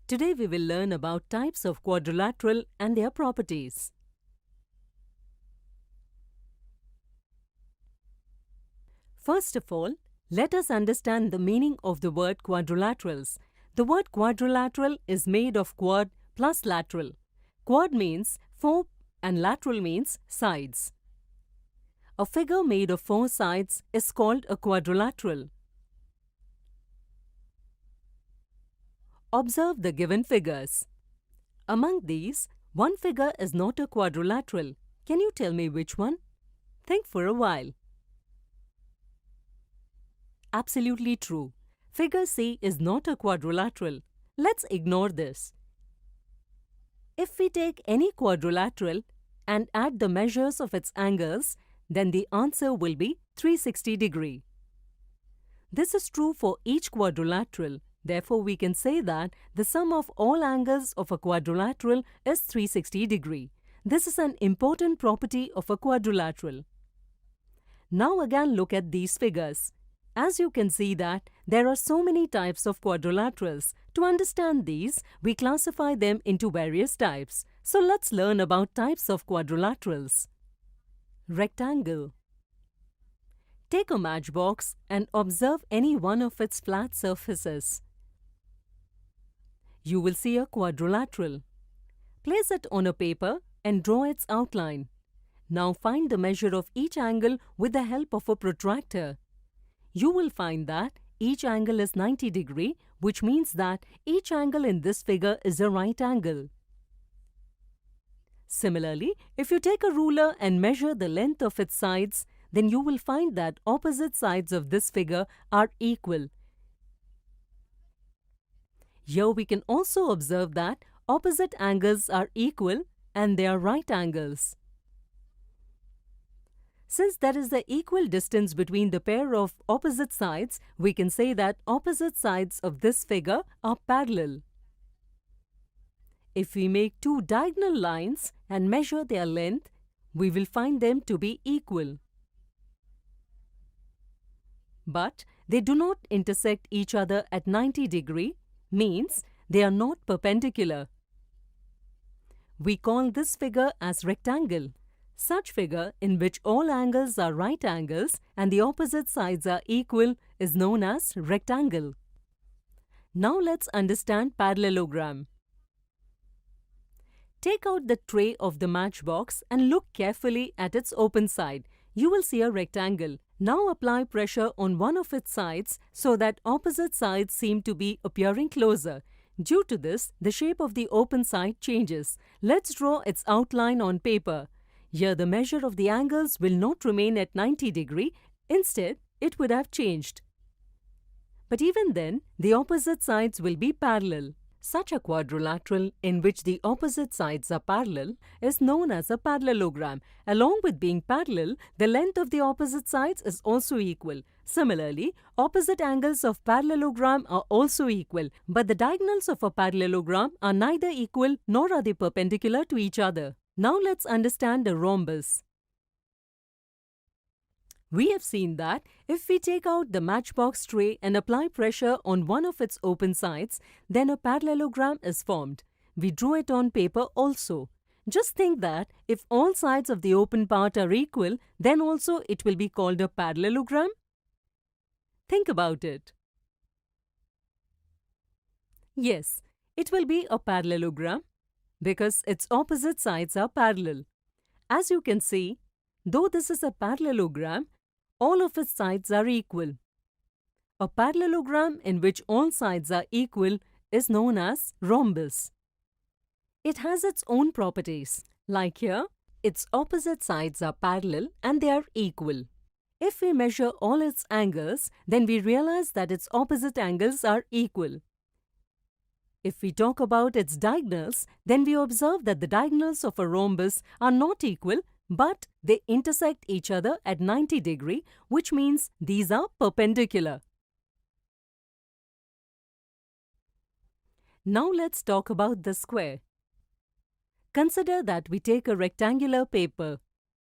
Today we will learn about types of quadrilateral and their properties. First of all, let us understand the meaning of the word quadrilaterals. The word quadrilateral is made of quad plus lateral. Quad means four and lateral means sides. A figure made of four sides is called a quadrilateral. Observe the given figures. Among these, one figure is not a quadrilateral. Can you tell me which one? Think for a while. Absolutely true. Figure C is not a quadrilateral. Let's ignore this. If we take any quadrilateral and add the measures of its angles, then the answer will be 360 degree. This is true for each quadrilateral. Therefore, we can say that the sum of all angles of a quadrilateral is 360 degree. This is an important property of a quadrilateral. Now again look at these figures. As you can see that there are so many types of quadrilaterals. To understand these, we classify them into various types. So let's learn about types of quadrilaterals. Rectangle. Take a matchbox and observe any one of its flat surfaces. You will see a quadrilateral. Place it on a paper and draw its outline. Now find the measure of each angle with the help of a protractor. You will find that each angle is 90 degree, which means that each angle in this figure is a right angle. Similarly, if you take a ruler and measure the length of its sides, then you will find that opposite sides of this figure are equal. Here we can also observe that opposite angles are equal and they are right angles. Since there is the equal distance between the pair of opposite sides, we can say that opposite sides of this figure are parallel. If we make two diagonal lines and measure their length, we will find them to be equal. But they do not intersect each other at 90 degree, means they are not perpendicular. We call this figure as rectangle. Such figure in which all angles are right angles and the opposite sides are equal is known as rectangle. Now let's understand parallelogram. Take out the tray of the matchbox and look carefully at its open side. You will see a rectangle. Now apply pressure on one of its sides so that opposite sides seem to be appearing closer. Due to this, the shape of the open side changes. Let's draw its outline on paper. Here the measure of the angles will not remain at 90 degree, instead it would have changed. But even then, the opposite sides will be parallel. Such a quadrilateral in which the opposite sides are parallel is known as a parallelogram. Along with being parallel, the length of the opposite sides is also equal. Similarly, opposite angles of parallelogram are also equal, but the diagonals of a parallelogram are neither equal nor are they perpendicular to each other. Now let's understand a rhombus. We have seen that if we take out the matchbox tray and apply pressure on one of its open sides, then a parallelogram is formed. We drew it on paper also. Just think that if all sides of the open part are equal, then also it will be called a parallelogram. Think about it. Yes, it will be a parallelogram because its opposite sides are parallel. As you can see, though this is a parallelogram, all of its sides are equal. A parallelogram in which all sides are equal is known as rhombus. It has its own properties. Like here, its opposite sides are parallel and they are equal. If we measure all its angles, then we realize that its opposite angles are equal. If we talk about its diagonals, then we observe that the diagonals of a rhombus are not equal, but they intersect each other at 90 degree, which means these are perpendicular. Now let's talk about the square. Consider that we take a rectangular paper.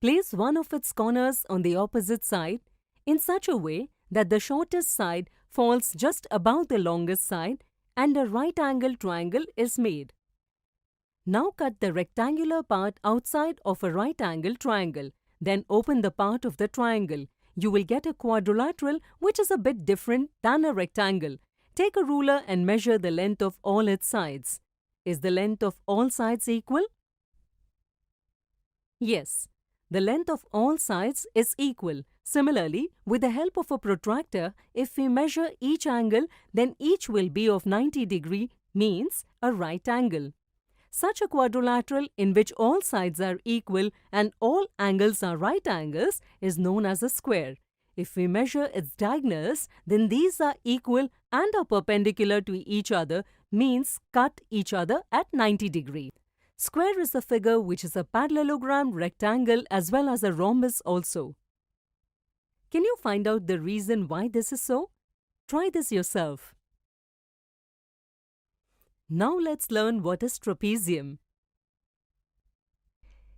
Place one of its corners on the opposite side in such a way that the shortest side falls just above the longest side and a right angle triangle is made. Now cut the rectangular part outside of a right angle triangle. Then open the part of the triangle. You will get a quadrilateral which is a bit different than a rectangle. Take a ruler and measure the length of all its sides. Is the length of all sides equal? Yes, the length of all sides is equal. Similarly, with the help of a protractor, if we measure each angle, then each will be of 90 degree, means a right angle. Such a quadrilateral in which all sides are equal and all angles are right angles is known as a square. If we measure its diagonals, then these are equal and are perpendicular to each other, means cut each other at 90 degree. Square is a figure which is a parallelogram, rectangle as well as a rhombus also. Can you find out the reason why this is so? Try this yourself. Now let's learn what is trapezium.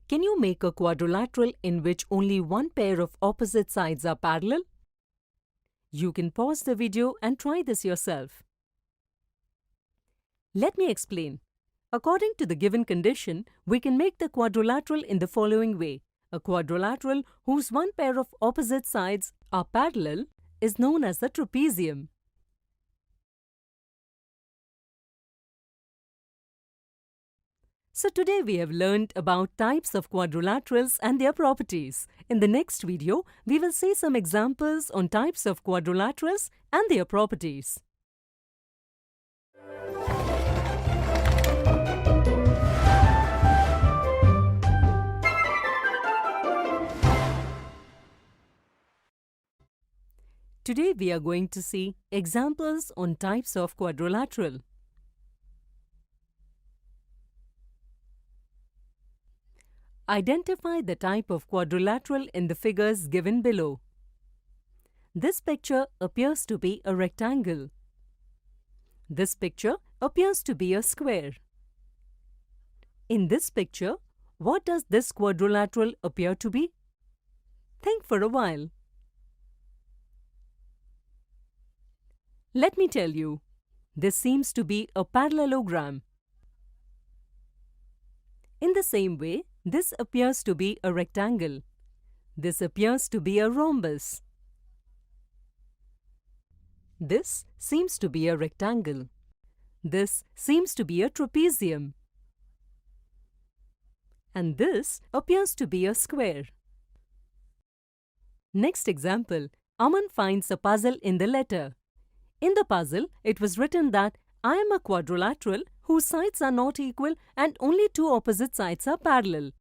Can you make a quadrilateral in which only one pair of opposite sides are parallel? You can pause the video and try this yourself. Let me explain. According to the given condition, we can make the quadrilateral in the following way. A quadrilateral whose one pair of opposite sides are parallel is known as the trapezium. So today we have learned about types of quadrilaterals and their properties. In the next video, we will see some examples on types of quadrilaterals and their properties. Today we are going to see examples on types of quadrilateral. Identify the type of quadrilateral in the figures given below. This picture appears to be a rectangle. This picture appears to be a square. In this picture, what does this quadrilateral appear to be? Think for a while. Let me tell you, this seems to be a parallelogram. In the same way, this appears to be a rectangle. This appears to be a rhombus. This seems to be a rectangle. This seems to be a trapezium. And this appears to be a square. Next example, Aman finds a puzzle in the letter. In the puzzle, it was written that I am a quadrilateral whose sides are not equal and only two opposite sides are parallel.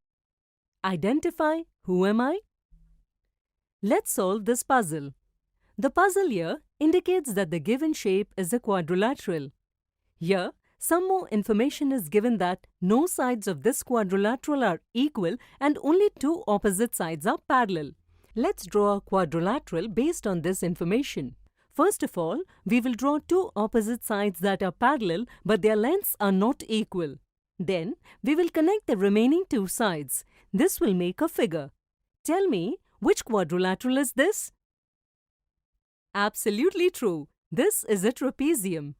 Identify who am I? Let's solve this puzzle. The puzzle here indicates that the given shape is a quadrilateral. Here, some more information is given that no sides of this quadrilateral are equal and only two opposite sides are parallel. Let's draw a quadrilateral based on this information. First of all, we will draw two opposite sides that are parallel but their lengths are not equal. Then, we will connect the remaining two sides. This will make a figure. Tell me, which quadrilateral is this? Absolutely true. This is a trapezium.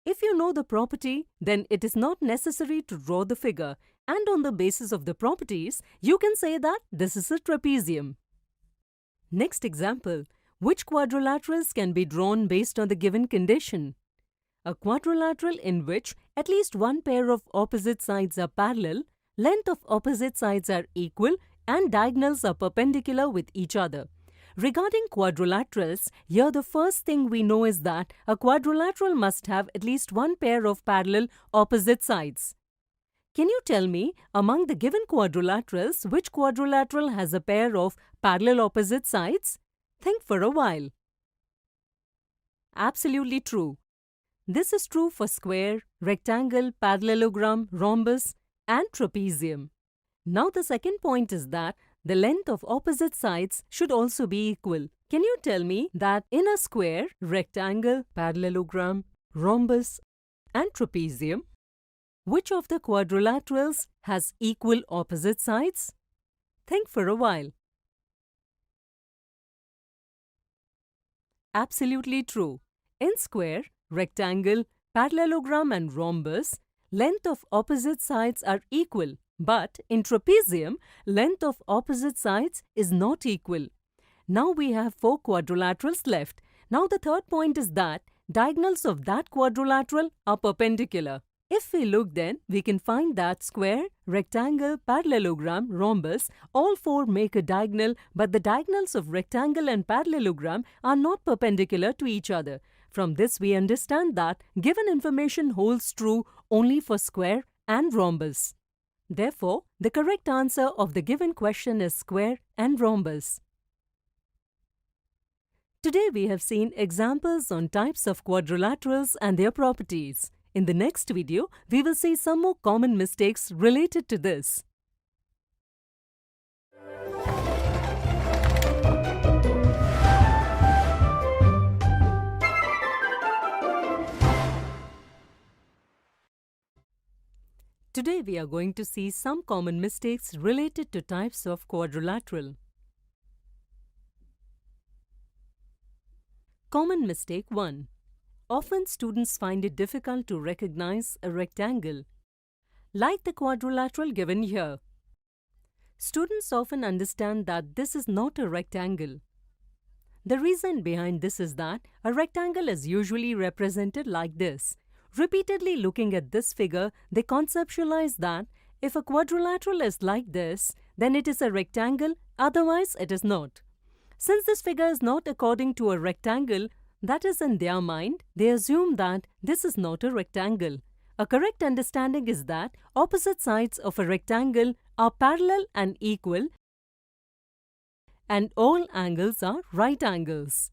If you know the property, then it is not necessary to draw the figure, and on the basis of the properties, you can say that this is a trapezium. Next example. Which quadrilaterals can be drawn based on the given condition? A quadrilateral in which at least one pair of opposite sides are parallel, length of opposite sides are equal, and diagonals are perpendicular with each other. Regarding quadrilaterals, here the first thing we know is that a quadrilateral must have at least one pair of parallel opposite sides. Can you tell me, among the given quadrilaterals, which quadrilateral has a pair of parallel opposite sides? Think for a while. Absolutely true. This is true for square, rectangle, parallelogram, rhombus, and trapezium. Now the second point is that the length of opposite sides should also be equal. Can you tell me that in a square, rectangle, parallelogram, rhombus, and trapezium, which of the quadrilaterals has equal opposite sides? Think for a while. Absolutely true. In square, rectangle, parallelogram and rhombus, length of opposite sides are equal, but in trapezium, length of opposite sides is not equal. Now we have 4 quadrilaterals left. Now the third point is that diagonals of that quadrilateral are perpendicular. If we look then, we can find that square, rectangle, parallelogram, rhombus, all 4 make a diagonal, but the diagonals of rectangle and parallelogram are not perpendicular to each other. From this we understand that given information holds true only for square and rhombus. Therefore, the correct answer of the given question is square and rhombus. Today we have seen examples on types of quadrilaterals and their properties. In the next video, we will see some more common mistakes related to this. Today we are going to see some common mistakes related to types of quadrilateral. Common mistake 1. Often students find it difficult to recognize a rectangle, like the quadrilateral given here. Students often understand that this is not a rectangle. The reason behind this is that a rectangle is usually represented like this. Repeatedly looking at this figure, they conceptualize that if a quadrilateral is like this, then it is a rectangle, otherwise it is not. Since this figure is not according to a rectangle, that is in their mind, they assume that this is not a rectangle. A correct understanding is that opposite sides of a rectangle are parallel and equal, and all angles are right angles.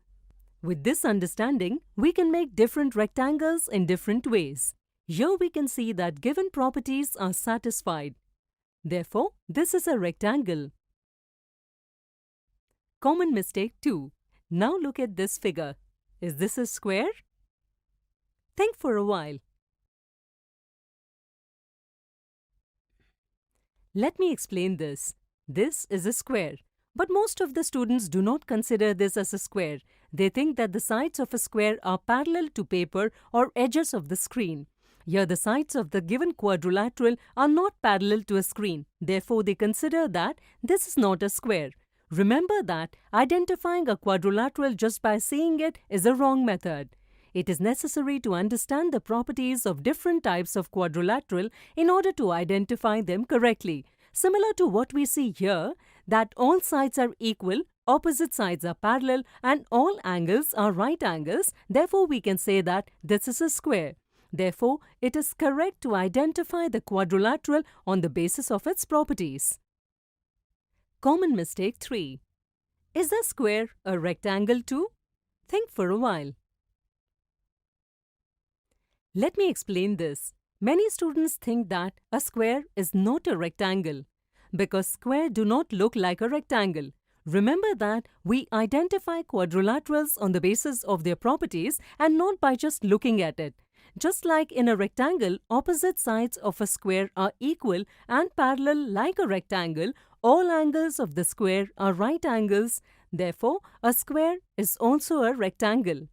With this understanding, we can make different rectangles in different ways. Here we can see that given properties are satisfied. Therefore, this is a rectangle. Common mistake 2. Now look at this figure. Is this a square? Think for a while. Let me explain this. This is a square. But most of the students do not consider this as a square. They think that the sides of a square are parallel to paper or edges of the screen. Here the sides of the given quadrilateral are not parallel to a screen. Therefore, they consider that this is not a square. Remember that identifying a quadrilateral just by seeing it is a wrong method. It is necessary to understand the properties of different types of quadrilateral in order to identify them correctly. Similar to what we see here, that all sides are equal, opposite sides are parallel, and all angles are right angles, therefore we can say that this is a square. Therefore, it is correct to identify the quadrilateral on the basis of its properties. Common mistake 3. Is a square a rectangle too? Think for a while. Let me explain this. Many students think that a square is not a rectangle because square do not look like a rectangle. Remember that we identify quadrilaterals on the basis of their properties and not by just looking at it. Just like in a rectangle, opposite sides of a square are equal and parallel like a rectangle, all angles of the square are right angles. Therefore, a square is also a rectangle.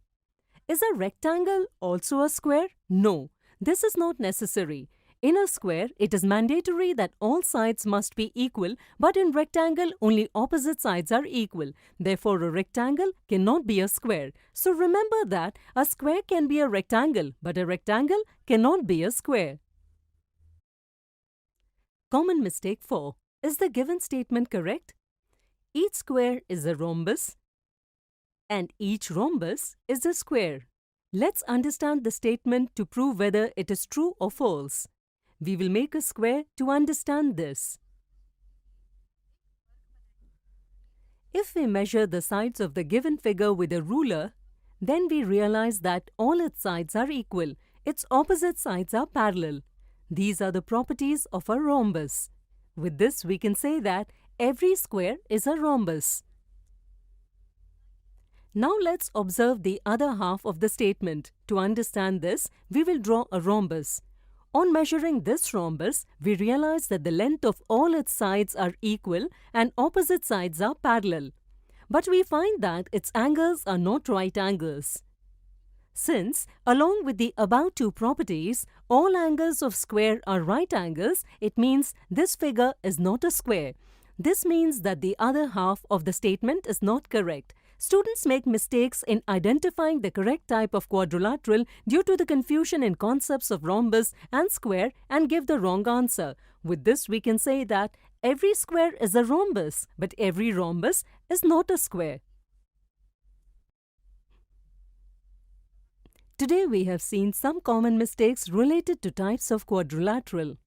Is a rectangle also a square? No, this is not necessary. In a square, it is mandatory that all sides must be equal, but in rectangle, only opposite sides are equal. Therefore, a rectangle cannot be a square. So remember that a square can be a rectangle, but a rectangle cannot be a square. Common mistake 4. Is the given statement correct? Each square is a rhombus, and each rhombus is a square. Let's understand the statement to prove whether it is true or false. We will make a square to understand this. If we measure the sides of the given figure with a ruler, then we realize that all its sides are equal. Its opposite sides are parallel. These are the properties of a rhombus. With this, we can say that every square is a rhombus. Now let's observe the other half of the statement. To understand this, we will draw a rhombus. On measuring this rhombus, we realize that the length of all its sides are equal and opposite sides are parallel. But we find that its angles are not right angles. Since, along with the above two properties, all angles of square are right angles, it means this figure is not a square. This means that the other half of the statement is not correct. Students make mistakes in identifying the correct type of quadrilateral due to the confusion in concepts of rhombus and square and give the wrong answer. With this, we can say that every square is a rhombus, but every rhombus is not a square. Today we have seen some common mistakes related to types of quadrilateral.